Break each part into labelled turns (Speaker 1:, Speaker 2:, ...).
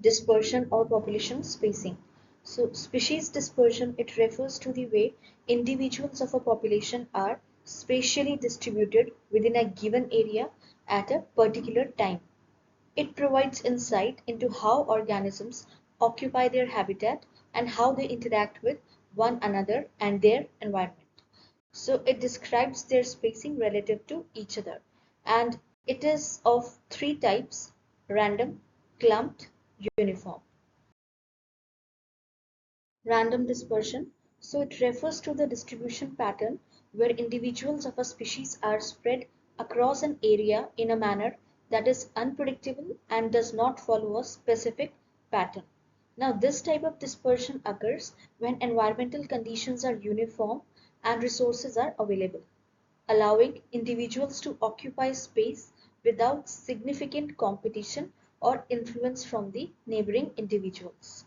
Speaker 1: Dispersion or population spacing. So species dispersion, it refers to the way individuals of a population are spatially distributed within a given area at a particular time. It provides insight into how organisms occupy their habitat and how they interact with one another and their environment. So it describes their spacing relative to each other. And it is of three types: random, clumped, uniform. Random dispersion. So it refers to the distribution pattern where individuals of a species are spread across an area in a manner that is unpredictable and does not follow a specific pattern. Now, this type of dispersion occurs when environmental conditions are uniform and resources are available, allowing individuals to occupy space without significant competition or influence from the neighboring individuals.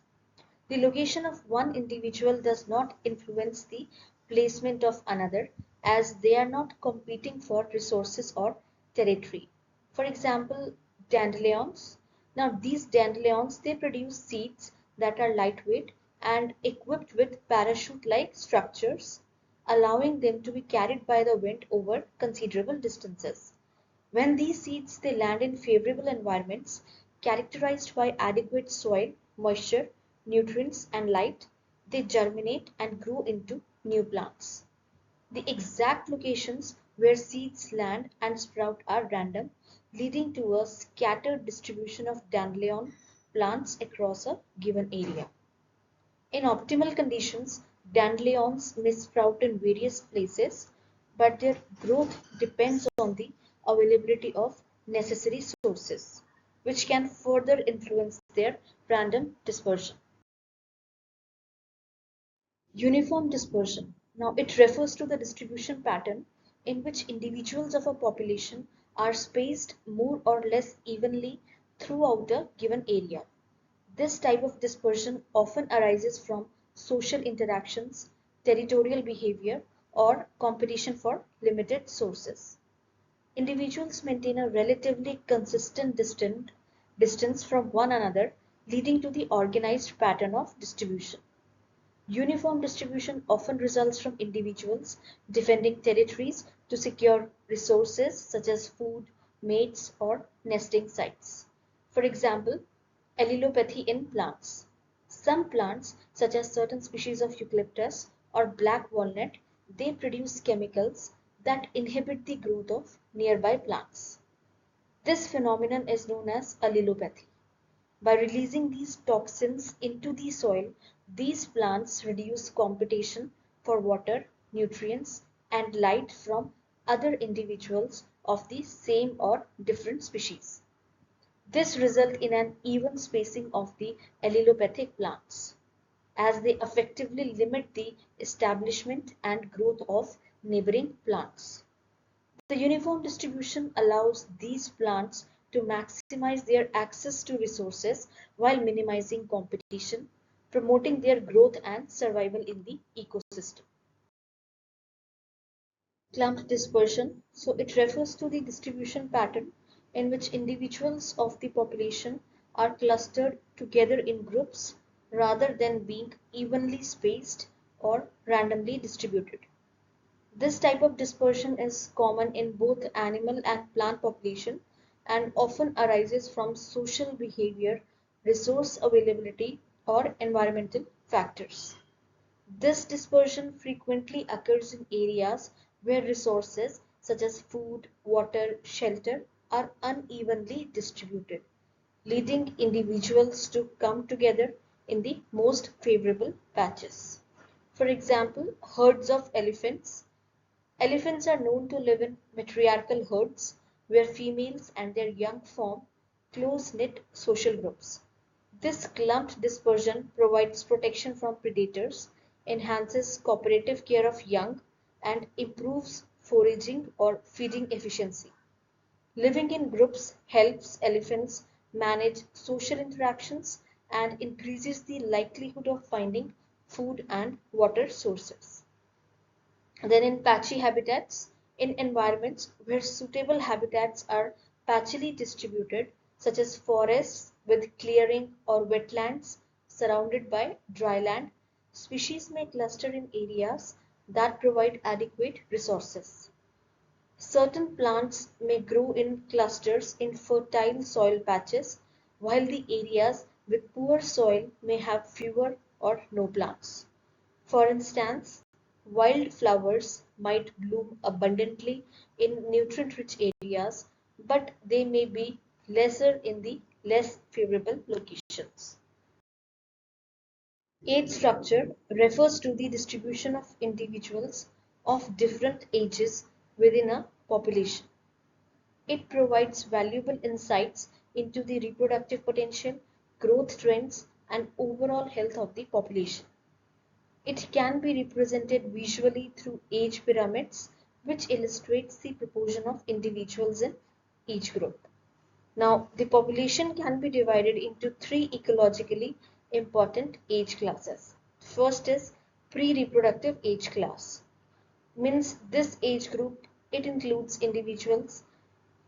Speaker 1: The location of one individual does not influence the placement of another, as they are not competing for resources or territory. For example, dandelions. Now these dandelions, they produce seeds that are lightweight and equipped with parachute-like structures, allowing them to be carried by the wind over considerable distances. When these seeds, they land in favorable environments characterized by adequate soil, moisture, nutrients and light, they germinate and grow into new plants. The exact locations where seeds land and sprout are random, leading to a scattered distribution of dandelion plants across a given area. In optimal conditions, dandelions may sprout in various places, but their growth depends on the availability of necessary sources, which can further influence their random dispersion. Uniform dispersion. Now, it refers to the distribution pattern in which individuals of a population are spaced more or less evenly throughout a given area. This type of dispersion often arises from social interactions, territorial behavior, or competition for limited sources. Individuals maintain a relatively consistent distance from one another, leading to the organized pattern of distribution. Uniform distribution often results from individuals defending territories to secure resources such as food, mates, or nesting sites. For example, allelopathy in plants. Some plants, such as certain species of eucalyptus or black walnut, they produce chemicals that inhibit the growth of nearby plants. This phenomenon is known as allelopathy. By releasing these toxins into the soil, these plants reduce competition for water, nutrients, and light from other individuals of the same or different species. This results in an even spacing of the allelopathic plants, as they effectively limit the establishment and growth of neighboring plants. The uniform distribution allows these plants to maximize their access to resources while minimizing competition, promoting their growth and survival in the ecosystem. Clumped dispersion. So it refers to the distribution pattern in which individuals of the population are clustered together in groups rather than being evenly spaced or randomly distributed. This type of dispersion is common in both animal and plant population and often arises from social behavior, resource availability, or environmental factors. This dispersion frequently occurs in areas where resources such as food, water, shelter are unevenly distributed, leading individuals to come together in the most favorable patches. For example, herds of elephants. Elephants are known to live in matriarchal herds where females and their young form close-knit social groups. This clumped dispersion provides protection from predators, enhances cooperative care of young, and improves foraging or feeding efficiency. Living in groups helps elephants manage social interactions and increases the likelihood of finding food and water sources. Then in patchy habitats, in environments where suitable habitats are patchily distributed, such as forests, with clearing or wetlands surrounded by dry land, species may cluster in areas that provide adequate resources. Certain plants may grow in clusters in fertile soil patches, while the areas with poor soil may have fewer or no plants. For instance, wildflowers might bloom abundantly in nutrient-rich areas, but they may be lesser in the less favorable locations. Age structure refers to the distribution of individuals of different ages within a population. It provides valuable insights into the reproductive potential, growth trends, and overall health of the population. It can be represented visually through age pyramids, which illustrates the proportion of individuals in each group. Now, the population can be divided into three ecologically important age classes. First is pre-reproductive age class. Means this age group, it includes individuals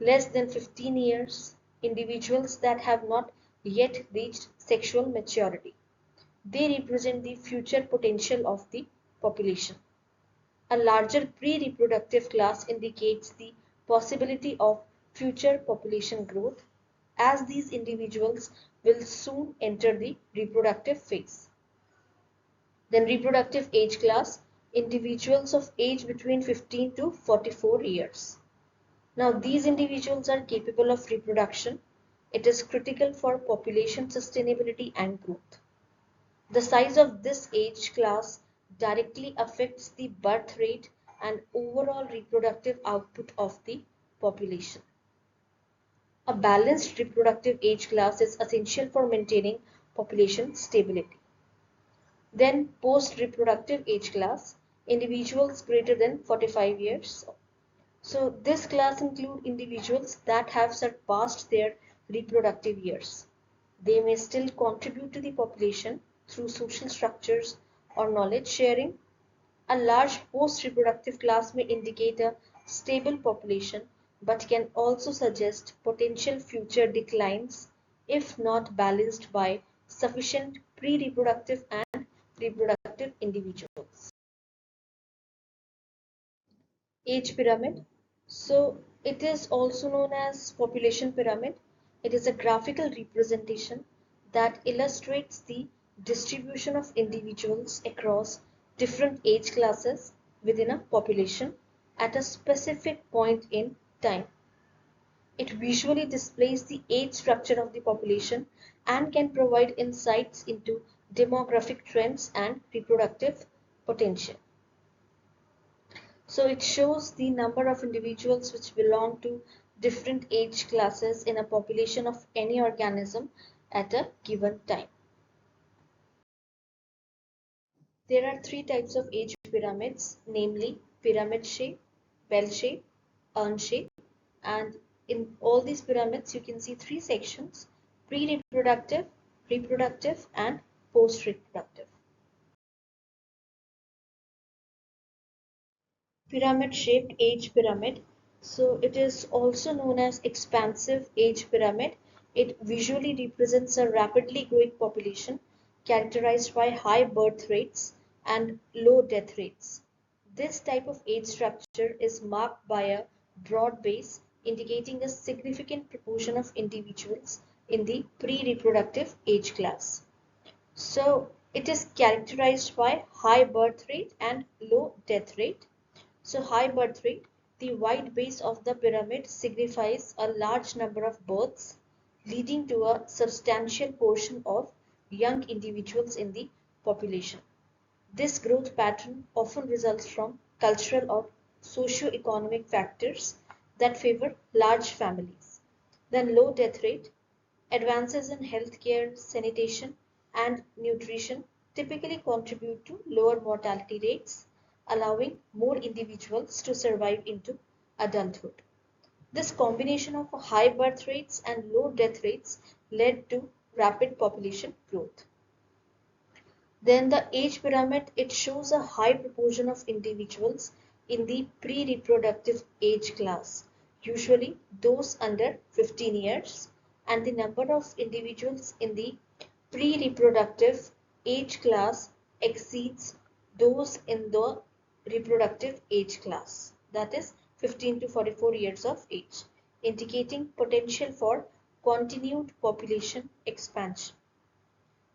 Speaker 1: less than 15 years, individuals that have not yet reached sexual maturity. They represent the future potential of the population. A larger pre-reproductive class indicates the possibility of future population growth, as these individuals will soon enter the reproductive phase. Then reproductive age class, individuals of age between 15 to 44 years. Now these individuals are capable of reproduction. It is critical for population sustainability and growth. The size of this age class directly affects the birth rate and overall reproductive output of the population. A balanced reproductive age class is essential for maintaining population stability. Then post-reproductive age class, individuals greater than 45 years. So this class includes individuals that have surpassed their reproductive years. They may still contribute to the population through social structures or knowledge sharing. A large post-reproductive class may indicate a stable population but can also suggest potential future declines if not balanced by sufficient pre-reproductive and reproductive individuals. Age pyramid. So it is also known as population pyramid. It is a graphical representation that illustrates the distribution of individuals across different age classes within a population at a specific point in time. It visually displays the age structure of the population and can provide insights into demographic trends and reproductive potential. So it shows the number of individuals which belong to different age classes in a population of any organism at a given time. There are three types of age pyramids, namely pyramid shape, bell shape, urn shape, and in all these pyramids you can see three sections: pre-reproductive, reproductive, and post-reproductive. Pyramid-shaped age pyramid. So it is also known as expansive age pyramid. It visually represents a rapidly growing population characterized by high birth rates and low death rates. This type of age structure is marked by a broad base indicating a significant proportion of individuals in the pre-reproductive age class. So it is characterized by high birth rate and low death rate. So high birth rate, the wide base of the pyramid signifies a large number of births, leading to a substantial portion of young individuals in the population. This growth pattern often results from cultural or socio-economic factors that favor large families. Then low death rate, advances in healthcare, sanitation, and nutrition typically contribute to lower mortality rates, allowing more individuals to survive into adulthood. This combination of high birth rates and low death rates led to rapid population growth. Then the age pyramid, it shows a high proportion of individuals in the pre-reproductive age class, usually those under 15 years. and the number of individuals in the pre-reproductive age class exceeds those in the reproductive age class, that is 15 to 44 years of age, indicating potential for continued population expansion.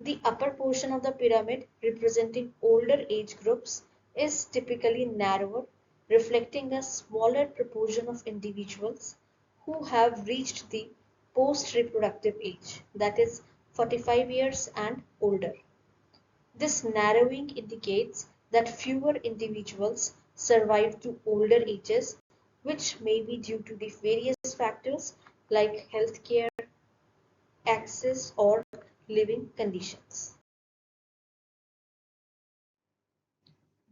Speaker 1: The upper portion of the pyramid, representing older age groups, is typically narrower, reflecting a smaller proportion of individuals who have reached the post-reproductive age, that is 45 years and older. This narrowing indicates that fewer individuals survive to older ages, which may be due to the various factors like healthcare, access, or living conditions.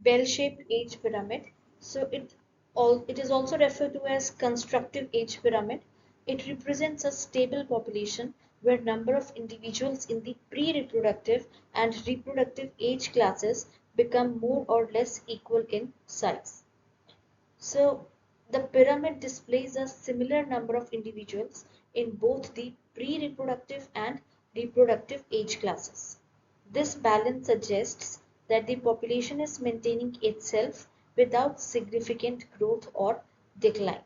Speaker 1: Bell-shaped age pyramid. So it is also referred to as constructive age pyramid. It represents a stable population where number of individuals in the pre-reproductive and reproductive age classes become more or less equal in size. So the pyramid displays a similar number of individuals in both the pre-reproductive and reproductive age classes. This balance suggests that the population is maintaining itself without significant growth or decline.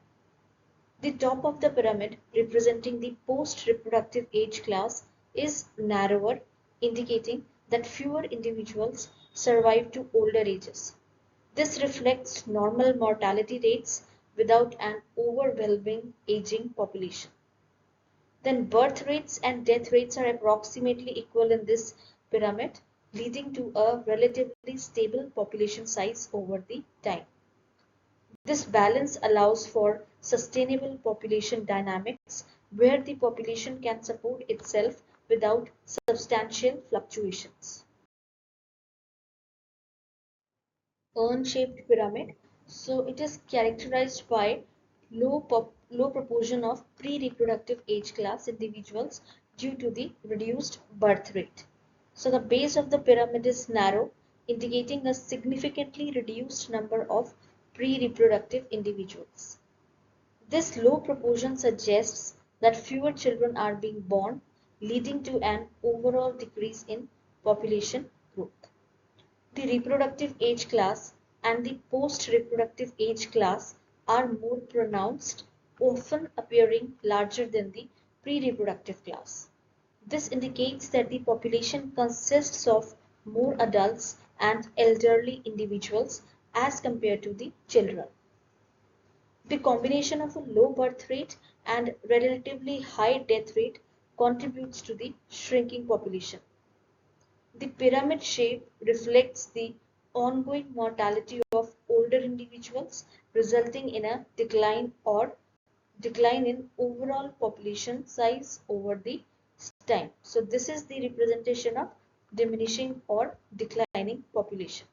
Speaker 1: The top of the pyramid, representing the post-reproductive age class, is narrower, indicating that fewer individuals survive to older ages. This reflects normal mortality rates without an overwhelming aging population. Then birth rates and death rates are approximately equal in this pyramid, leading to a relatively stable population size over the time. This balance allows for sustainable population dynamics where the population can support itself without substantial fluctuations. Urn-shaped pyramid. So it is characterized by low proportion of pre-reproductive age class individuals due to the reduced birth rate. So the base of the pyramid is narrow, indicating a significantly reduced number of pre-reproductive individuals. This low proportion suggests that fewer children are being born, leading to an overall decrease in population growth. The reproductive age class and the post-reproductive age class are more pronounced, often appearing larger than the pre-reproductive class. This indicates that the population consists of more adults and elderly individuals as compared to the children. The combination of a low birth rate and relatively high death rate contributes to the shrinking population. The pyramid shape reflects the ongoing mortality of older individuals, resulting in a decline in overall population size over the time. So this is the representation of diminishing or declining population.